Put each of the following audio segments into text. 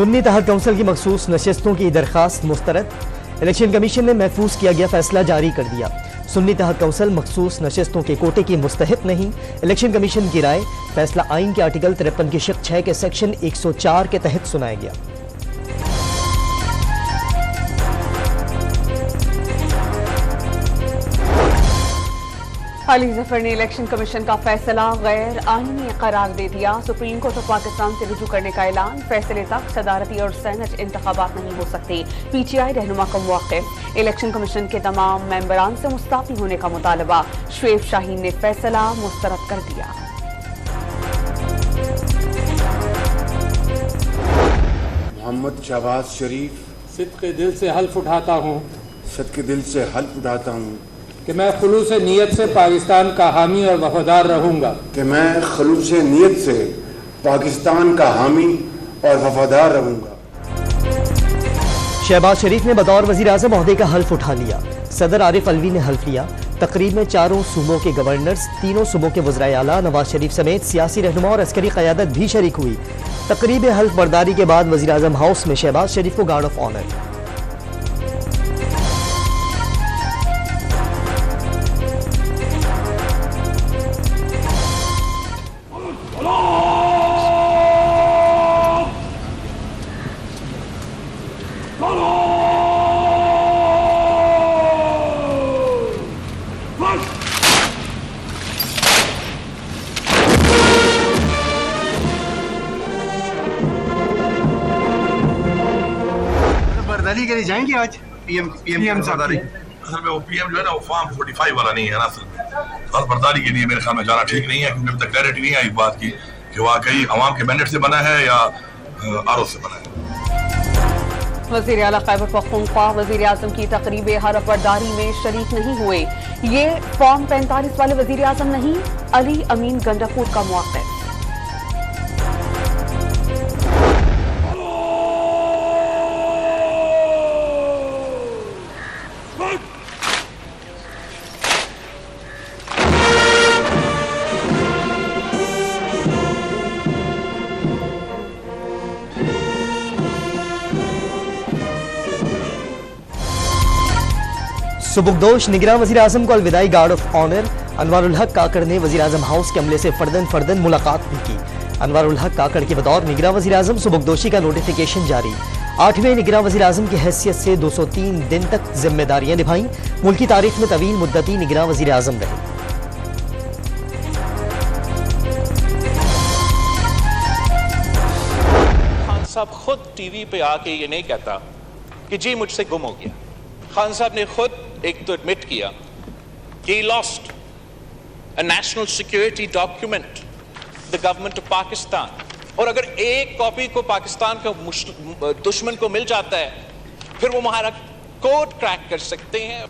सुन्नी तहत काउंसिल की मखसूस नशिस्तों की दरखास्त मुस्तरद। इलेक्शन कमीशन ने महफूज किया गया फैसला जारी कर दिया। सुन्नी तहत काउंसिल मखसूस नशिस्तों के कोटे की मुस्तहिक नहीं। इलेक्शन कमीशन की राय फैसला आइन के आर्टिकल 53 की शिक 6 के सेक्शन 104 के तहत सुनाया गया। अली जफर ने इलेक्शन कमीशन का फैसला गैर आईनी करार दे दिया। सुप्रीम कोर्ट ऑफ पाकिस्तान से रुजू करने का ऐलान। फैसले तक सदारती और सेनेट इंतखाबात नहीं हो सकते। पीटीआई रहनुमा का मौक़िफ़। इलेक्शन कमीशन के तमाम मेंबरान से मुस्ताफ़ी होने का मुतालबा। शुएब शाहीन ने फैसला मुस्तरद कर दिया। मोहम्मद शहबाज शरीफ सिद्क़े दिल से हल्फ उठाता हूँ सदके दिल से हल्फ उठाता हूँ कि मैं खुलूस नीयत से पाकिस्तान का हामी और वफादार रहूँगा। कि मैं खुलूस नीयत से पाकिस्तान का हामी और वफादार रहूँगा। शहबाज शरीफ ने बतौर वज़ीर आज़म ओहदे का हल्फ उठा लिया। सदर आरिफ अलवी ने हल्फ लिया। तकरीब में चारों सूबों के गवर्नर्स, तीनों सूबों के वज़राए आला, नवाज शरीफ समेत सियासी रहनुमा और अस्करी क़यादत भी शरीक हुई। तकरीब हल्फ बर्दारी के बाद वज़ीर आज़म हाउस में शहबाज शरीफ को गार्ड ऑफ ऑनर। बर्दारी के लिए जाएंगे आज पीएम सरदारी। असल में वो पीएम जो है ना वो फॉर्म 45 वाला नहीं है ना। असल में और बर्दारी के लिए मेरे ख्याल में जाना ठीक नहीं है, क्योंकि अभी तक क्लैरिटी नहीं आई इस बात की कि वाकई अवाम के मैंडेट से बना है या आरओ से बना है। वज़ीर आला खैबर पख्तूनख्वा वज़ीर आज़म की तकरीब हरफ बर्दारी में शरीक नहीं हुए। ये फॉर्म 45 वाले वज़ीर आज़म नहीं, अली अमीन गंडापुर का मौक़िफ़। सुबुकदोश निगरान वज़ीर आज़म को अलविदाई गार्ड ऑफ ऑनर। अनवारुल हक काकड़ ने वज़ीर आज़म हाउस के अमले से फर्दन मुलाकात भी की। अनवारुल हक काकड़ के बतौर निगरान वज़ीर आज़म सुबुकदोशी का नोटिफिकेशन जारी। 8वें निगरान वज़ीर आज़म की हैसियत से 203 दिन तक जिम्मेदारियां निभाई। मुल्की तारीख में तवील मुद्दती निगरान वज़ीर आज़म रहे। खान साहब खुद टीवी पे आके ये नहीं कहता कि जी मुझसे गुम हो गया। खान साहब ने खुद एक तो एडमिट किया कि he lost a national security document, the government of Pakistan, और अगर एक कॉपी को पाकिस्तान का दुश्मन को मिल जाता है फिर वो हमारा कोड क्रैक कर सकते हैं।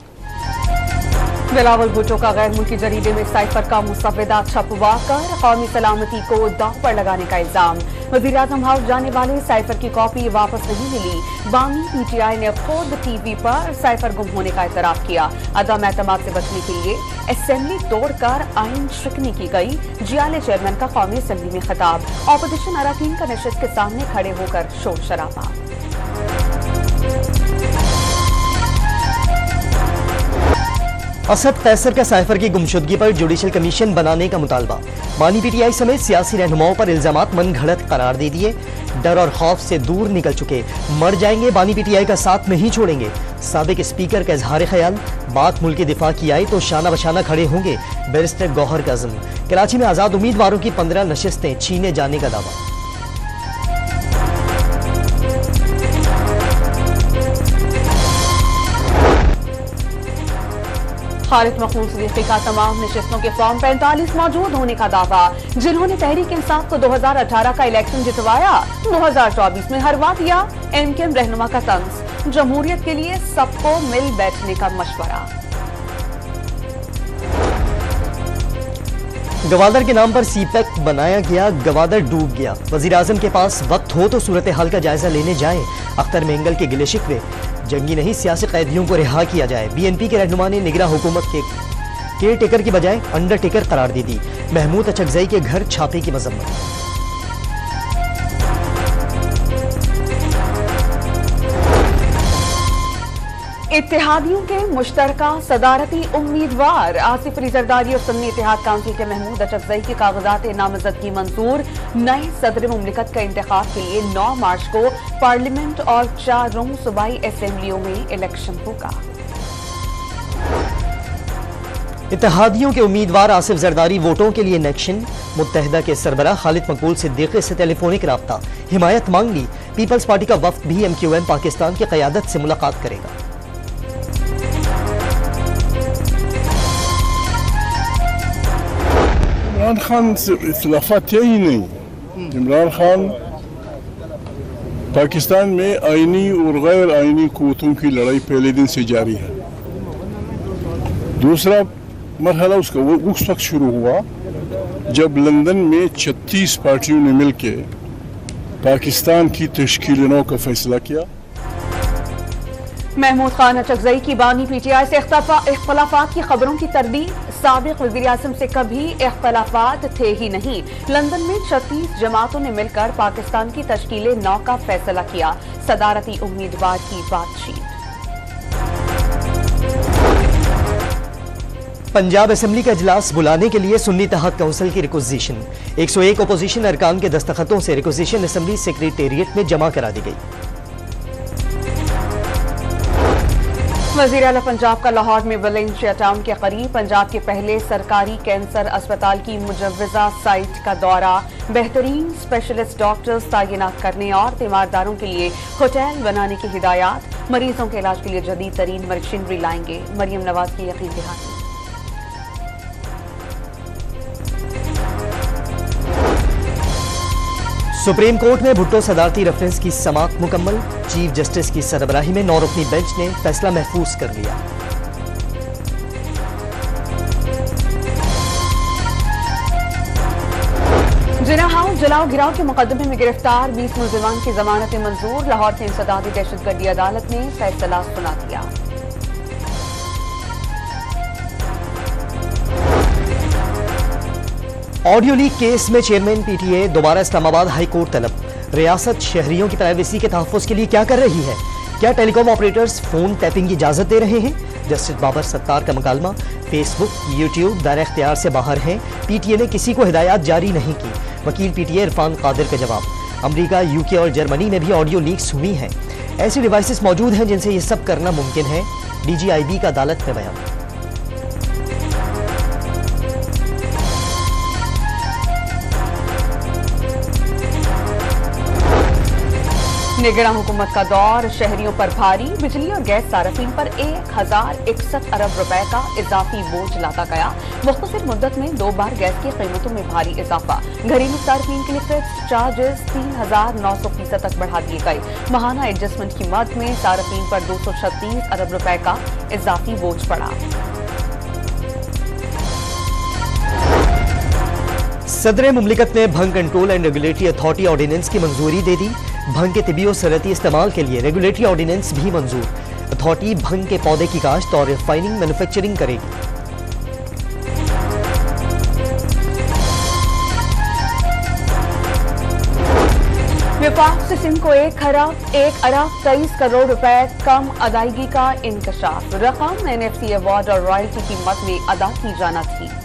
बिलावल भुट्टो का गैर मुल्की जरीदे में साइफर का मुसव्वदा छपवा कर कौमी सलामती को दांव पर लगाने का इल्जाम। वज़ीर आज़म हाउस जाने वाले साइफर की कॉपी वापस नहीं मिली। बानी पीटीआई ने खुद टीवी पर साइफर गुम होने का एतराफ किया। अदम एतमाद से बचने के लिए असेंबली तोड़कर आइन शिकनी की गई। जियाले चेयरमैन का कौमी असेंबली में खिताब। ऑपोजिशन अरकान का नशिस्त के सामने खड़े होकर शोर शराबा। असद कैसर का साइफर की गुमशुदगी पर जुडिशल कमीशन बनाने का मुतालबा। बानी पीटीआई समेत सियासी रहनुमाओं पर इल्जामात मन घड़त करार दे दिए। डर और खौफ से दूर निकल चुके, मर जाएंगे बानी पीटीआई का साथ नहीं छोड़ेंगे। साबिक स्पीकर का इजहार ख्याल, बात मुल्क के दिफा की आई तो शाना बशाना खड़े होंगे। बैरिस्टर गौहर का अज़्म। कराची में आज़ाद उम्मीदवारों की 15 नशिस्तें छीने जाने का दावा। खालिद मखदूम सिद्दीकी का तमाम नशिस्तों के फॉर्म 45 मौजूद होने का दावा। जिन्होंने तहरीक इंसाफ को 2018 का इलेक्शन जितवाया, 2024 में हरवा दिया। एमकेएम रहनुमा का तंज। जमहूरियत के लिए सबको मिल बैठने का मशवरा। गवादर के नाम पर सीपैक बनाया गया, गवादर डूब गया। वजीर आजम के पास वक्त हो तो सूरत हाल का जायजा लेने जाएं। अख्तर मेंगल के गिले शिकवे। जंगी नहीं, सियासी कैदियों को रिहा किया जाए। बीएनपी के रहनुमा ने निगरां हुकूमत के केयर टेकर की बजाय अंडरटेकर करार दे दी। महमूद अचकजई के घर छापे की मजम्मत। इत्तेहादियों के मुश्तरका सदारती उम्मीदवार आसिफ अली जरदारी और सुन्नी इत्तेहाद काउंसिल के महमूद अचकजई की कागजात नामजदगी मंजूर। नए सदर मुमलिकत का इंतखाब के लिए 9 मार्च को पार्लियामेंट और 4 सूबाई असेंबलियों में इलेक्शन होगा। इत्तेहादियों के उम्मीदवार आसिफ जरदारी वोटों के लिए नेक्शन। मुत्तहिदा के सरबराह खालिद मकबूल सिद्दीकी से टेलीफोनिक राब्ता, हिमायत मांग ली। पीपल्स पार्टी का वफ्द भी MQM पाकिस्तान की क़यादत से मुलाकात करेगा। इमरान खान से इख्तिलाफात यही नहीं। इमरान खान पाकिस्तान में आईनी और गैर आईनी क़ुव्वतों की लड़ाई पहले दिन से जारी है। दूसरा मरहला उसका वो उस वक्त शुरू हुआ जब लंदन में 36 पार्टियों ने मिलकर पाकिस्तान की तश्कील नौ का फैसला किया। महमूद खान अचकजई की बानी PTI से इख्तलाफात की खबरों की तरदीद। साबिक वज़ीर आज़म से कभी इख्तलाफात थे ही नहीं। लंदन में 36 जमातों ने मिलकर पाकिस्तान की तश्कील नौ का फैसला किया। सदारती उम्मीदवार की बातचीत। पंजाब असेंबली का इजलास बुलाने के लिए सुन्नी इत्तेहाद काउंसिल की रिक्वेजिशन। 101 अपोजिशन अरकान के दस्तखतों से रिक्वेजिशन असेंबली सेक्रेटेरिएट में जमा करा दी गई। वज़ीर आला पंजाब का लाहौर में वलेंशिया टाउन के करीब पंजाब के पहले सरकारी कैंसर अस्पताल की मुजव्वज़ा साइट का दौरा। बेहतरीन स्पेशलिस्ट डॉक्टर्स तैनात करने और तीमारदारों के लिए होटल बनाने की हिदायत। मरीजों के इलाज के लिए जदीद तरीन मशीनरी लाएंगे। मरियम नवाज की यकीन दहानी। सुप्रीम कोर्ट में भुट्टो सदारती रेफरेंस की समाअत मुकम्मल। चीफ जस्टिस की सरबराही में 9 रुकनी बेंच ने फैसला महफूज कर लिया। जिन्ना हाउस जलाओ घिराव के मुकदमे में गिरफ्तार 20 मुलजिमान की जमानत मंजूर। लाहौर की इंसदादी दहशतगर्दी अदालत ने फैसला सुना दिया। ऑडियो लीक केस में चेयरमैन PTA दोबारा इस्लामाबाद हाई कोर्ट तलब। रियासत शहरियों की प्राइवेसी के तहफ़्फ़ुज़ के लिए क्या कर रही है? क्या टेलीकॉम ऑपरेटर्स फोन टैपिंग की इजाजत दे रहे हैं? जस्टिस बाबर सत्तार का मुकालमा। फेसबुक, यूट्यूब दायरे इख्तियार से बाहर हैं। PTA ने किसी को हिदायत जारी नहीं की। वकील PTA इरफान कादिर का जवाब। अमरीका, UK और जर्मनी में भी ऑडियो लीक्स हुई हैं। ऐसी डिवाइसेस मौजूद हैं जिनसे ये सब करना मुमकिन है। DGIB का अदालत में बयान। निगरां हुकूमत का दौर शहरियों पर भारी। बिजली और गैस सार्फिन पर 1061 अरब रुपए का इजाफी बोझ लादा गया। मुख्तसर मुद्दत में 2 बार गैस की कीमतों में भारी इजाफा। घरेलू सार्फिन के लिए फिक्स्ड चार्जेस 3900% तक बढ़ा दिए गए। माहाना एडजस्टमेंट की मद में सार्फिन पर 236 अरब रुपए का इजाफी बोझ पड़ा। सदर मुमलिकत ने bhang control and regulatory authority ordinance की मंजूरी दे दी। भंग के तिबी और सनअती इस्तेमाल के लिए रेगुलेटरी ऑर्डिनेंस भी मंजूर। अथॉरिटी भंग के पौधे की काश्त और रिफाइनिंग मैन्युफैक्चरिंग करेगी। विफाक से सिंध को 1 अरब 23 करोड़ रुपए कम अदायगी का इंकशाफ। रकम NFC अवार्ड और रॉयल्टी की मद में अदा की जाना थी।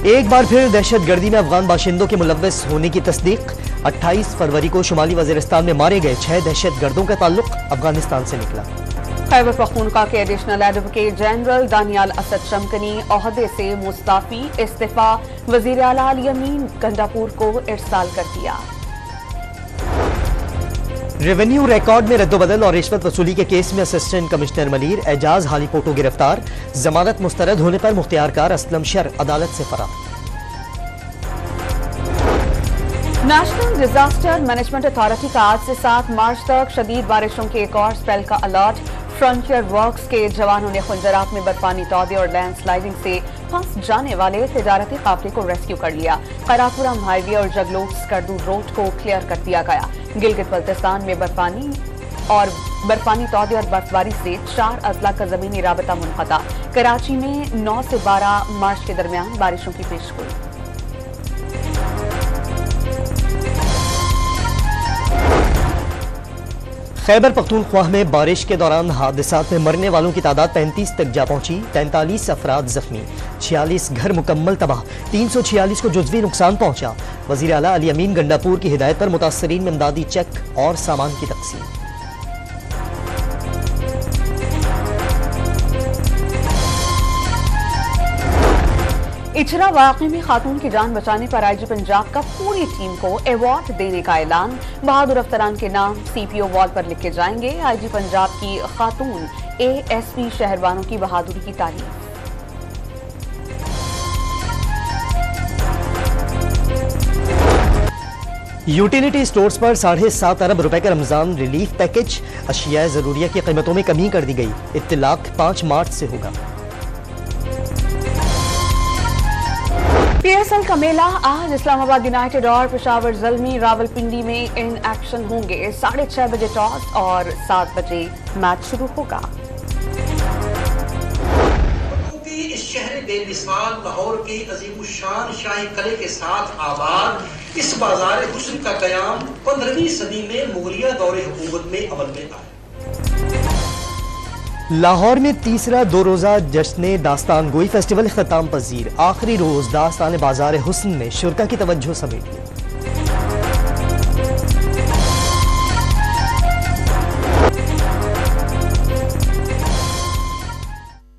एक बार फिर दहशतगर्दी में अफगान बाशिंदों के मुलव्वस होने की तस्दीक। 28 फरवरी को शुमाली वजीरिस्तान में मारे गए 6 दहशतगर्दों का ताल्लुक अफगानिस्तान से निकला। खैबर पख्तूनख्वा के additional advocate general Daniyal Asad Shamkani ओहदे से मुस्तफी। इस्तीफा वजीर आला अली अमीन गंडापुर को इरसाल कर दिया। रेवेन्यू रिकॉर्ड में रद्दोबदल और रिश्वत वसूली के केस में असिस्टेंट कमिश्नर मलीर एजाज हालीपोटो गिरफ्तार। जमानत मुस्तरद होने पर मुख्तियारकार असलम शर अदालत से फरार। नेशनल डिजास्टर मैनेजमेंट अथॉरिटी का आज से 7 मार्च तक शदीद बारिशों के एक और स्पेल का अलर्ट। फ्रंटियर वर्क्स के जवानों ने खुंजरात में बर्फानी तौदे और लैंडस्लाइडिंग से फंस जाने वाले तिजारती काफिले को रेस्क्यू कर लिया। करापुरम हाईवे और जगलोट स्कर्दू रोड को क्लियर कर दिया गया। गिलगित बल्तिस्तान में बर्फानी तौदे और बर्फबारी से 4 अजला का जमीनी राबता मुनक़ता। कराची में 9 से 12 मार्च के दरमियान बारिशों की पेशगोई। खैबर पख्तूनख्वा में बारिश के दौरान हादसात में मरने वालों की तादाद 35 तक जा पहुंची। 43 अफराद जख्मी, 46 घर मुकम्मल तबाह, 346 को जुज़वी नुकसान पहुंचा। वज़ीर आला अली अमीन गंडापुर की हिदायत पर मुतासरीन में इमदादी चेक और सामान की तक़सीम। इचरा वाक़े में खातून की जान बचाने पर आईजी पंजाब का पूरी टीम को अवार्ड देने का ऐलान। बहादुर अख्तरान के नाम सीपीओ वॉल पर लिखे जाएंगे। आईजी पंजाब की खातून एएसपी शहरबानों की बहादुरी की तारीफ। यूटिलिटी स्टोर्स पर 7.5 अरब रुपए का रमजान रिलीफ पैकेज। अशिया जरूरिया की कीमतों में कमी कर दी गई। इत्तलाक 5 मार्च से होगा। पीएसएल का मेला आज इस्लामाबाद यूनाइटेड और पेशावर ज़ल्मी रावलपिंडी में इन एक्शन होंगे। 6:30 बजे टॉस और 7 बजे मैच शुरू होगा। इस शहर बेमिसाल लाहौर के अजीमुशान शाही कले के साथ आबाद इस बाजार हुस्न का कयाम 15वीं सदी में मुगलिया दौरे हुकूमत में अमल में आया। लाहौर में तीसरा 2 रोजा जश्न दास्तान गोई फेस्टिवल ख़त्म पजीर। आखिरी रोज दास्तान बाजार हुस्न ने शुरका की तवज्जो समेट ली।